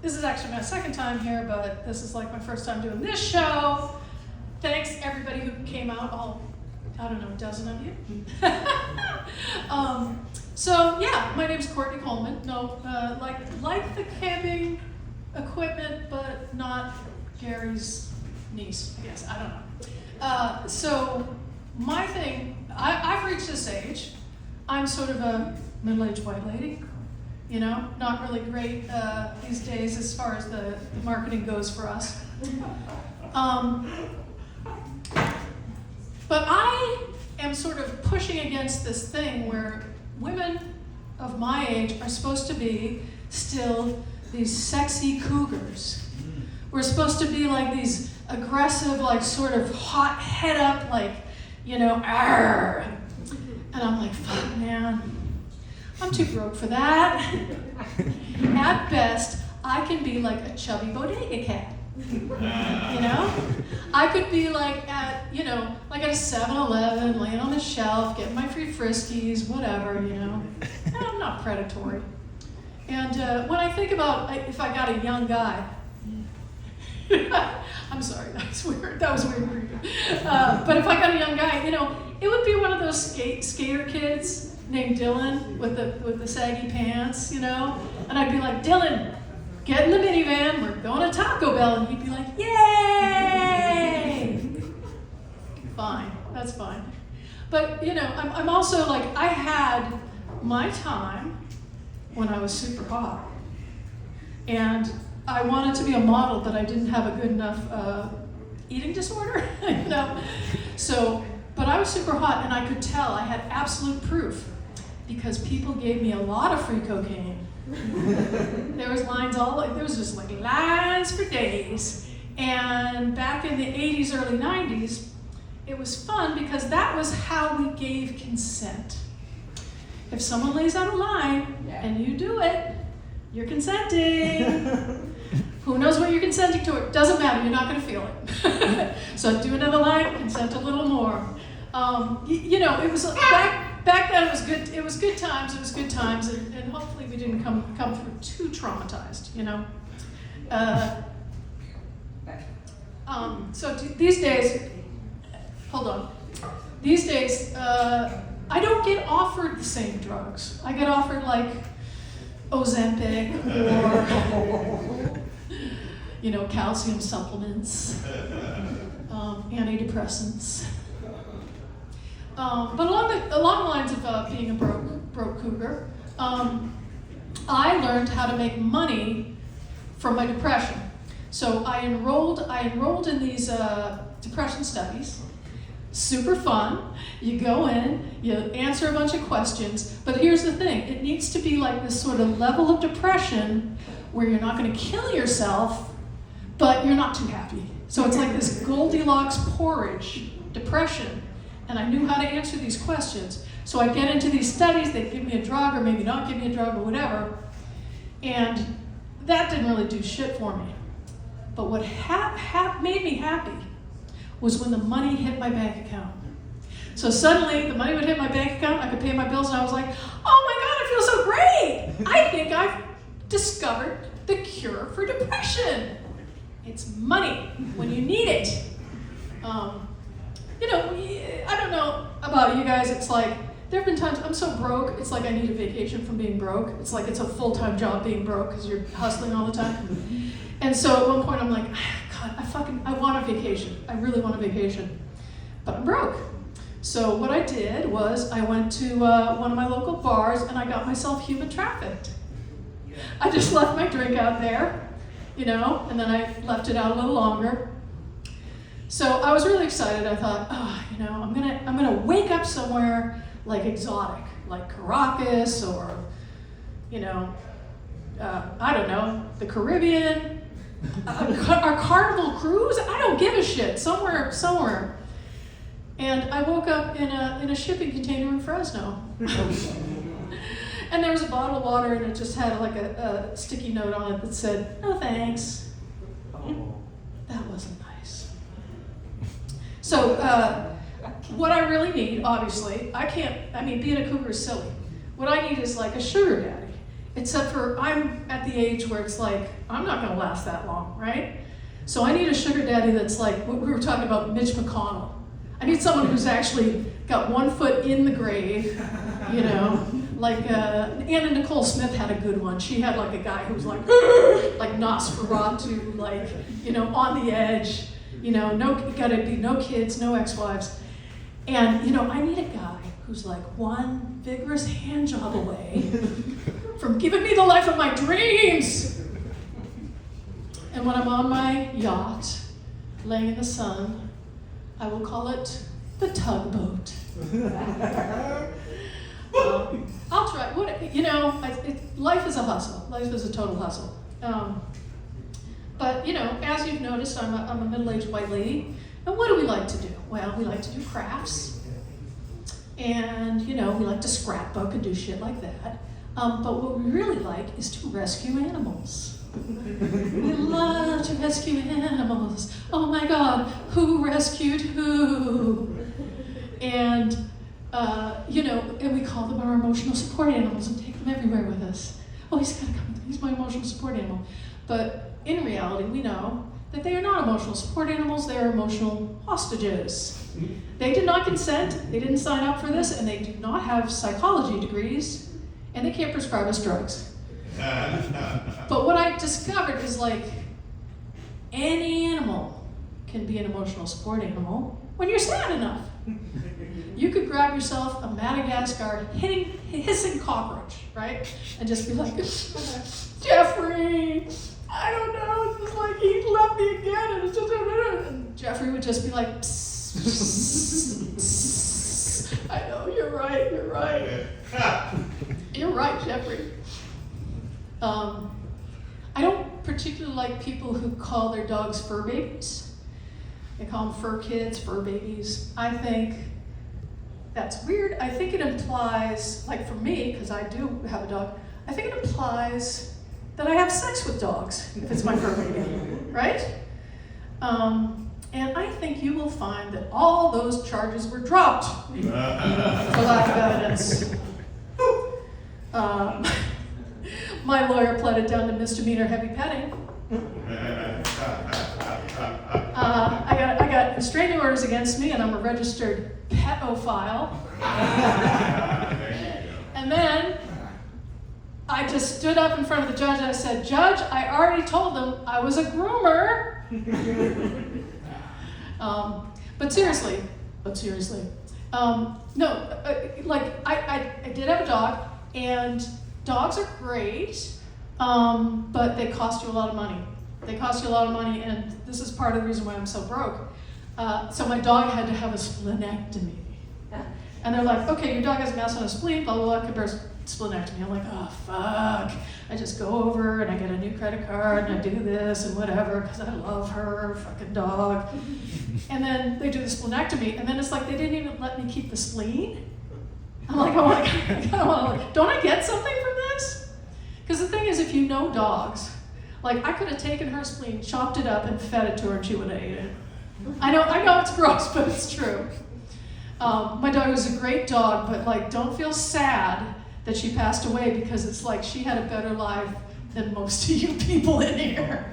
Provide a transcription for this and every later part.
This is actually my second time here, but this is like my first time doing this show. Thanks everybody who came out, all, I don't know, a dozen of you. So yeah, my name's Courtney Coleman. No, like the camping equipment, but not Gary's niece, I guess, I don't know. So my thing, I've reached this age. I'm sort of a middle-aged white lady. You know, not really great these days as far as the marketing goes for us. But I am sort of pushing against this thing where women of my age are supposed to be still these sexy cougars. We're supposed to be like these aggressive, like sort of hot head up, like, you know, argh. And I'm like, fuck, man. I'm too broke for that. At best, I can be like a chubby bodega cat. You know? I could be like at, you know, like at a 7-Eleven, laying on the shelf, getting my free Friskies, whatever, you know. And I'm not predatory. And when I think about if I got a young guy, I'm sorry, that was weird. That was weird. But if I got a young guy, you know, it would be one of those skater kids named Dylan with the saggy pants, you know? And I'd be like, Dylan, get in the minivan, we're going to Taco Bell. And he'd be like, yay! Fine, that's fine. But, you know, I'm also like, I had my time when I was super hot. And I wanted to be a model, but I didn't have a good enough eating disorder, you know? So, but I was super hot, and I could tell I had absolute proof because people gave me a lot of free cocaine. There was just like lines for days. And back in the 80s, early 90s, it was fun because that was how we gave consent. If someone lays out a line and you do it, you're consenting. Who knows what you're consenting to? It doesn't matter, you're not gonna feel it. So do another line, consent a little more. You know, it was back then. It was good times. It was good times, and hopefully we didn't come through too traumatized. You know. So these days, hold on. These days, I don't get offered the same drugs. I get offered like Ozempic or you know, calcium supplements, antidepressants. But along the lines of being a broke cougar, I learned how to make money from my depression. So I enrolled in these depression studies. Super fun. You go in, you answer a bunch of questions, but here's the thing, it needs to be like this sort of level of depression where you're not going to kill yourself, but you're not too happy. So it's like this Goldilocks porridge depression. And I knew how to answer these questions. So I'd get into these studies, they'd give me a drug or maybe not give me a drug or whatever. And that didn't really do shit for me. But what made me happy was when the money hit my bank account. So suddenly the money would hit my bank account, I could pay my bills, and I was like, oh my God, I feel so great. I think I've discovered the cure for depression. It's money when you need it. You know, I don't know about you guys, it's like, there have been times I'm so broke, it's like I need a vacation from being broke. It's like it's a full-time job being broke because you're hustling all the time. And so at one point I'm like, God, I want a vacation. I really want a vacation. But I'm broke. So what I did was I went to one of my local bars and I got myself human trafficked. I just left my drink out there, you know, and then I left it out a little longer. So I was really excited. I thought, oh, you know, I'm gonna wake up somewhere like exotic, like Caracas or, you know, I don't know, the Caribbean, our Carnival cruise. I don't give a shit. Somewhere. And I woke up in a shipping container in Fresno. And there was a bottle of water, and it just had like a sticky note on it that said, "No thanks." Oh. That wasn't nice. So what I really need, obviously, being a cougar is silly. What I need is like a sugar daddy. Except for I'm at at the age where it's like, I'm not gonna last that long, right? So I need a sugar daddy that's like, we were talking about Mitch McConnell. I need someone who's actually got one foot in the grave, you know, like Anna Nicole Smith had a good one. She had like a guy who was like Nosferatu, like, you know, on the edge, you know, gotta be no kids, no ex-wives. And, you know, I need a guy who's like one vigorous hand job away from giving me the life of my dreams. And when I'm on my yacht, laying in the sun, I will call it the tugboat. I'll try. You know, life is a hustle. Life is a total hustle. But you know, as you've noticed, I'm a middle-aged white lady. And what do we like to do? Well, we like to do crafts, and you know, we like to scrapbook and do shit like that. But what we really like is to rescue animals. We love to rescue animals. Oh my God, who rescued who? And you know, and we call them our emotional support animals and take them everywhere with us. Oh, he's gotta come. He's my emotional support animal. But in reality, we know that they are not emotional support animals. They are emotional hostages. They did not consent. They didn't sign up for this, and they do not have psychology degrees, and they can't prescribe us drugs. But what I discovered is like any animal can be an emotional support animal when you're sad enough. You could grab yourself a Madagascar hissing cockroach, right? And just be like, Jeffrey, I don't know, it's just like he left me again, and it's just, and Jeffrey would just be like, psst, psst, psst. I know, you're right. You're right, Jeffrey. I don't particularly like people who call their dogs fur babies. They call them fur kids, fur babies. I think that's weird. I think it implies, like for me, because I do have a dog, I think it implies that I have sex with dogs, if it's my fur baby, right? And I think you will find that all those charges were dropped for lack of evidence. My lawyer pled it down to misdemeanor heavy petting. I got restraining orders against me, and I'm a registered petophile. And then I just stood up in front of the judge and I said, Judge, I already told them I was a groomer. But seriously, like I did have a dog, and dogs are great, but they cost you a lot of money. And this is part of the reason why I'm so broke. So my dog had to have a splenectomy. And they're like, okay, your dog has a mass on a spleen, blah, blah, blah, compares splenectomy. I'm like, oh, fuck. I just go over and I get a new credit card and I do this and whatever because I love her, fucking dog. And then they do the splenectomy, and then it's like they didn't even let me keep the spleen. I'm like, don't I get something from this? Because the thing is, if you know dogs, like I could have taken her spleen, chopped it up, and fed it to her, and she would have ate it. I know it's gross, but it's true. My dog was a great dog, but like, don't feel sad that she passed away, because it's like she had a better life than most of you people in here.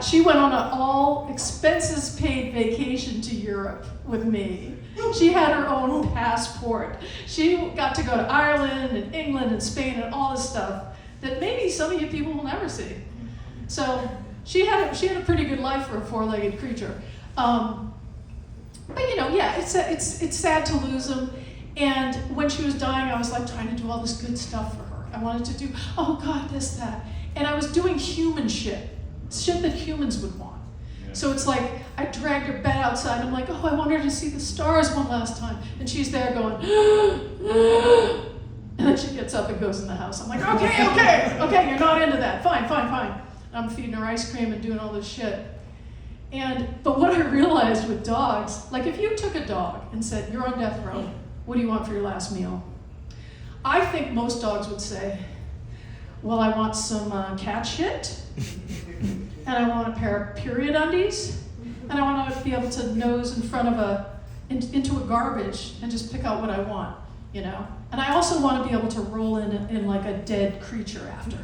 She went on an all expenses paid vacation to Europe with me. She had her own passport. She got to go to Ireland and England and Spain and all this stuff that maybe some of you people will never see. So she had a pretty good life for a four-legged creature. But you know, yeah, it's sad to lose them. And when she was dying, I was like trying to do all this good stuff for her. I wanted to do, oh God, this, that. And I was doing human shit that humans would want. Yeah. So it's like, I dragged her bed outside. I'm like, oh, I want her to see the stars one last time. And she's there going, and then she gets up and goes in the house. I'm like, okay, you're not into that. Fine. And I'm feeding her ice cream and doing all this shit. But what I realized with dogs, like if you took a dog and said, you're on death row, what do you want for your last meal? I think most dogs would say, well, I want some cat shit, and I want a pair of period undies, and I want to be able to nose in front of into a garbage and just pick out what I want, you know? And I also want to be able to roll in like a dead creature after.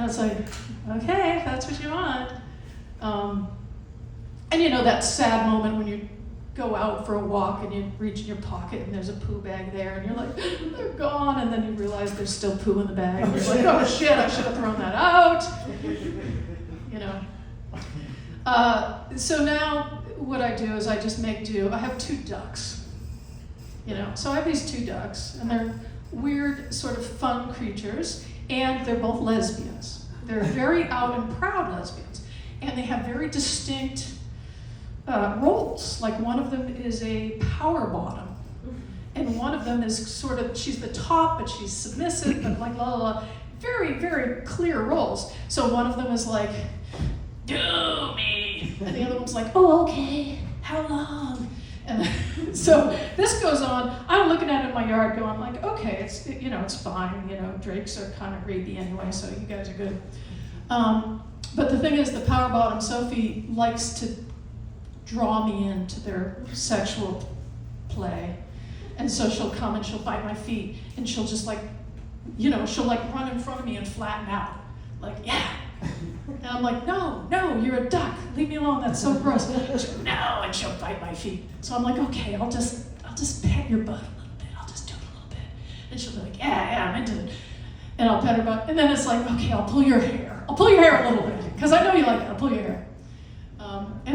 And it's like, okay, if that's what you want. And you know that sad moment when you go out for a walk and you reach in your pocket and there's a poo bag there and you're like, they're gone, and then you realize there's still poo in the bag. And you're like, oh shit, I should have thrown that out. You know. So now what I do is I just make do. I have 2 ducks. You know, so I have these 2 ducks, and they're weird, sort of fun creatures, and they're both lesbians. They're very out and proud lesbians, and they have very distinct roles. Like one of them is a power bottom, and one of them is sort of, she's the top, but she's submissive, but like la la la. Very, very clear roles. So one of them is like, do me, and the other one's like, oh, okay, how long? And so this goes on. I'm looking at it in my yard going like, okay, it's, you know, it's fine. You know, drakes are kind of rapey anyway, so you guys are good. But the thing is, the power bottom, Sophie, likes to draw me into their sexual play. And so she'll come and she'll bite my feet, and she'll just like, you know, she'll like run in front of me and flatten out. Like, yeah. And I'm like, no, you're a duck. Leave me alone, that's so gross. She'll, no, and she'll bite my feet. So I'm like, okay, I'll just pet your butt a little bit. I'll just do it a little bit. And she'll be like, yeah, I'm into it. And I'll pet her butt. And then it's like, okay, I'll pull your hair. I'll pull your hair a little bit, because I know you like it. I'll pull your hair.